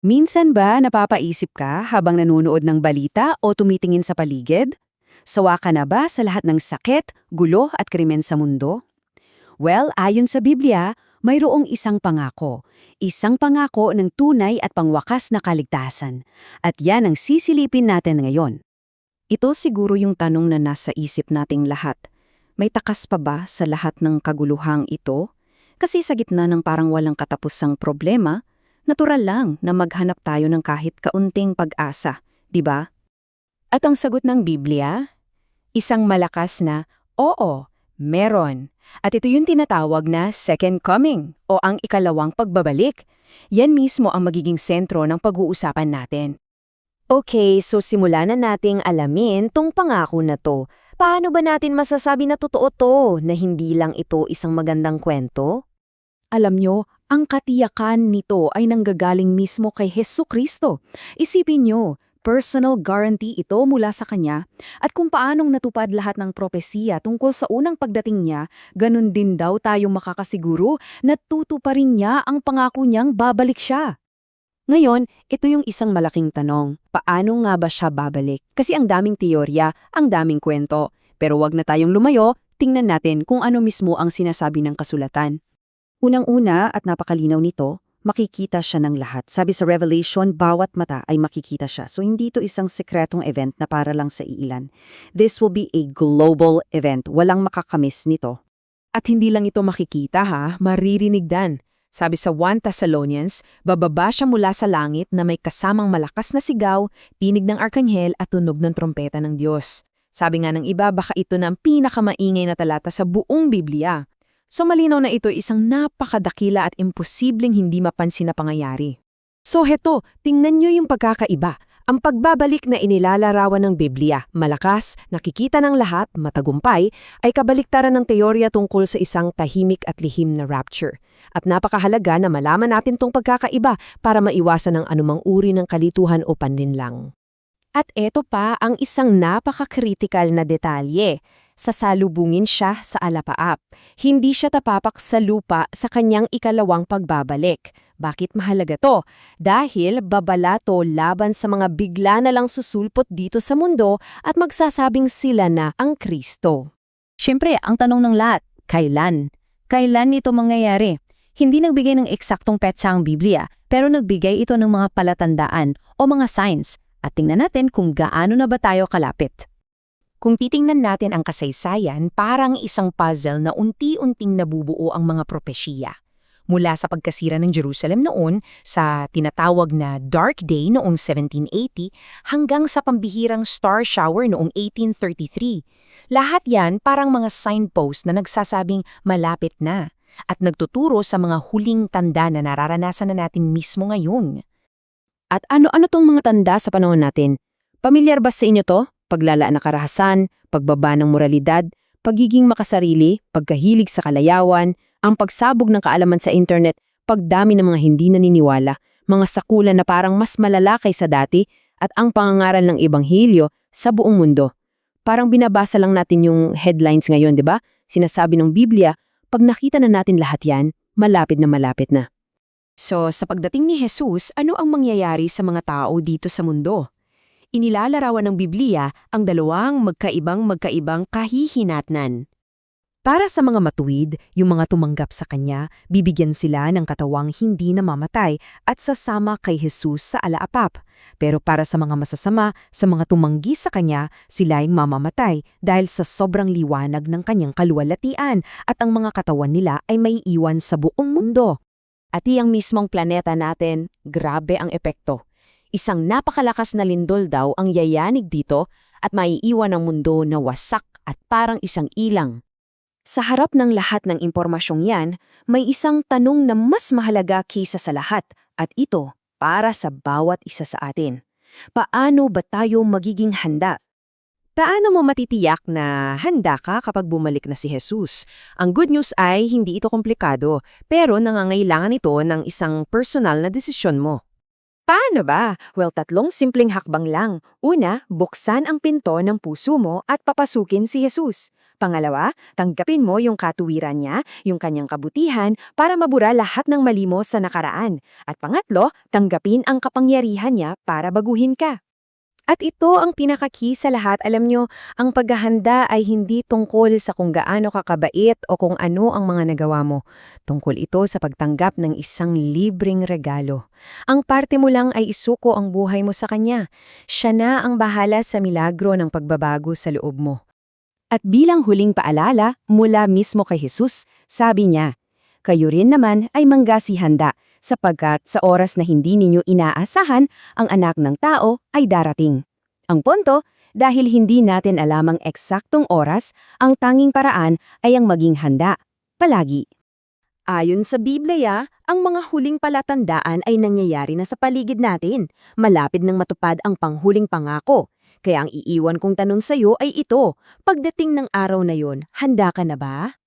Minsan ba napapaisip ka habang nanonood ng balita o tumitingin sa paligid? Sawa ka na ba sa lahat ng sakit, gulo at krimen sa mundo? Well, ayon sa Biblia, mayroong isang pangako. Isang pangako ng tunay at pangwakas na kaligtasan. At yan ang sisilipin natin ngayon. Ito siguro yung tanong na nasa isip nating lahat. May takas pa ba sa lahat ng kaguluhang ito? Kasi sa gitna ng parang walang katapusang problema, natural lang na maghanap tayo ng kahit kaunting pag-asa, di ba? At ang sagot ng Biblia? Isang malakas na, oo, meron. At ito yung tinatawag na second coming o ang ikalawang pagbabalik. Yan mismo ang magiging sentro ng pag-uusapan natin. Okay, so simulan na nating alamin tong pangako na to. Paano ba natin masasabi na totoo to, na hindi lang ito isang magandang kwento? Alam nyo, ang katiyakan nito ay nanggagaling mismo kay Hesukristo. Isipin nyo, personal guarantee ito mula sa Kanya, at kung paanong natupad lahat ng propesiya tungkol sa unang pagdating niya, ganun din daw tayong makakasiguro na tutuparin niya ang pangako niyang babalik siya. Ngayon, ito yung isang malaking tanong. Paano nga ba siya babalik? Kasi ang daming teorya, ang daming kwento. Pero wag na tayong lumayo, tingnan natin kung ano mismo ang sinasabi ng kasulatan. Unang-una at napakalinaw nito, makikita siya ng lahat. Sabi sa Revelation, bawat mata ay makikita siya. So hindi ito isang sekretong event na para lang sa iilan. This will be a global event. Walang makakamiss nito. At hindi lang ito makikita maririnig din. Sabi sa 1 Thessalonians, bababa siya mula sa langit na may kasamang malakas na sigaw, tinig ng arkanghel at tunog ng trompeta ng Diyos. Sabi nga ng iba, baka ito na ang pinakamaingay na talata sa buong Biblia. So malinaw na ito isang napakadakila at imposibleng hindi mapansin na pangyayari. So heto, tingnan nyo yung pagkakaiba. Ang pagbabalik na inilalarawan ng Biblia, malakas, nakikita ng lahat, matagumpay, ay kabaliktaran ng teorya tungkol sa isang tahimik at lihim na rapture. At napakahalaga na malaman natin tong pagkakaiba para maiwasan ang anumang uri ng kalituhan o panlinlang. At eto pa ang isang napaka-critical na detalye. Sasalubungin siya sa alapaap. Hindi siya tapapak sa lupa sa kanyang ikalawang pagbabalik. Bakit mahalaga to? Dahil babalato laban sa mga bigla na lang susulpot dito sa mundo at magsasabing sila na ang Kristo. Siyempre, ang tanong ng lahat, kailan? Kailan ito mangyayari? Hindi nagbigay ng eksaktong petsa ang Biblia, pero nagbigay ito ng mga palatandaan o mga signs. At tingnan natin kung gaano na ba tayo kalapit. Kung titingnan natin ang kasaysayan, parang isang puzzle na unti-unting nabubuo ang mga propesya. Mula sa pagkasira ng Jerusalem noon sa tinatawag na Dark Day noong 1780 hanggang sa pambihirang star shower noong 1833. Lahat yan parang mga signpost na nagsasabing malapit na at nagtuturo sa mga huling tanda na nararanasan na natin mismo ngayon. At ano-ano tong mga tanda sa panahon natin? Pamilyar ba sa inyo to? Paglalaan na karahasan, pagbaba ng moralidad, pagiging makasarili, pagkahilig sa kalayawan, ang pagsabog ng kaalaman sa internet, pagdami ng mga hindi naniniwala, mga sakulan na parang mas malala kaysa dati, at ang pangangaral ng Ebanghelyo sa buong mundo. Parang binabasa lang natin yung headlines ngayon, di ba? Sinasabi ng Biblia, pag nakita na natin lahat yan, malapit na malapit na. So, sa pagdating ni Jesus, ano ang mangyayari sa mga tao dito sa mundo? Inilalarawan ng Biblia ang dalawang magkaibang kahihinatnan. Para sa mga matuwid, yung mga tumanggap sa Kanya, bibigyan sila ng katawang hindi namamatay at sasama kay Jesus sa alaapap. Pero para sa mga masasama, sa mga tumanggi sa Kanya, sila ay mamamatay dahil sa sobrang liwanag ng Kanyang kaluwalhatian at ang mga katawan nila ay maiiwan sa buong mundo. At iyang mismong planeta natin, grabe ang epekto. Isang napakalakas na lindol daw ang yayanig dito at maiiwan ang mundo na wasak at parang isang ilang. Sa harap ng lahat ng impormasyong yan, may isang tanong na mas mahalaga kaysa sa lahat at ito para sa bawat isa sa atin. Paano ba tayo magiging handa? Paano mo matitiyak na handa ka kapag bumalik na si Jesus? Ang good news ay hindi ito komplikado, pero nangangailangan ito ng isang personal na desisyon mo. Paano ba? Well, 3 simpleng hakbang lang. Una, buksan ang pinto ng puso mo at papasukin si Jesus. Pangalawa, tanggapin mo yung katuwiran niya, yung kanyang kabutihan, para mabura lahat ng mali mo sa nakaraan. At pangatlo, tanggapin ang kapangyarihan niya para baguhin ka. At ito ang pinaka-key sa lahat. Alam nyo, ang paghahanda ay hindi tungkol sa kung gaano kakabait o kung ano ang mga nagawa mo. Tungkol ito sa pagtanggap ng isang libreng regalo. Ang parte mo lang ay isuko ang buhay mo sa Kanya. Siya na ang bahala sa milagro ng pagbabago sa loob mo. At bilang huling paalala mula mismo kay Jesus, sabi niya, "Kayo rin naman ay manggasihanda, sapagkat sa oras na hindi ninyo inaasahan, ang anak ng tao ay darating." Ang punto, dahil hindi natin alam ang eksaktong oras, ang tanging paraan ay ang maging handa, palagi. Ayon sa Biblia, ang mga huling palatandaan ay nangyayari na sa paligid natin. Malapit nang matupad ang panghuling pangako. Kaya ang iiwan kong tanong sa'yo ay ito, pagdating ng araw na yon, handa ka na ba?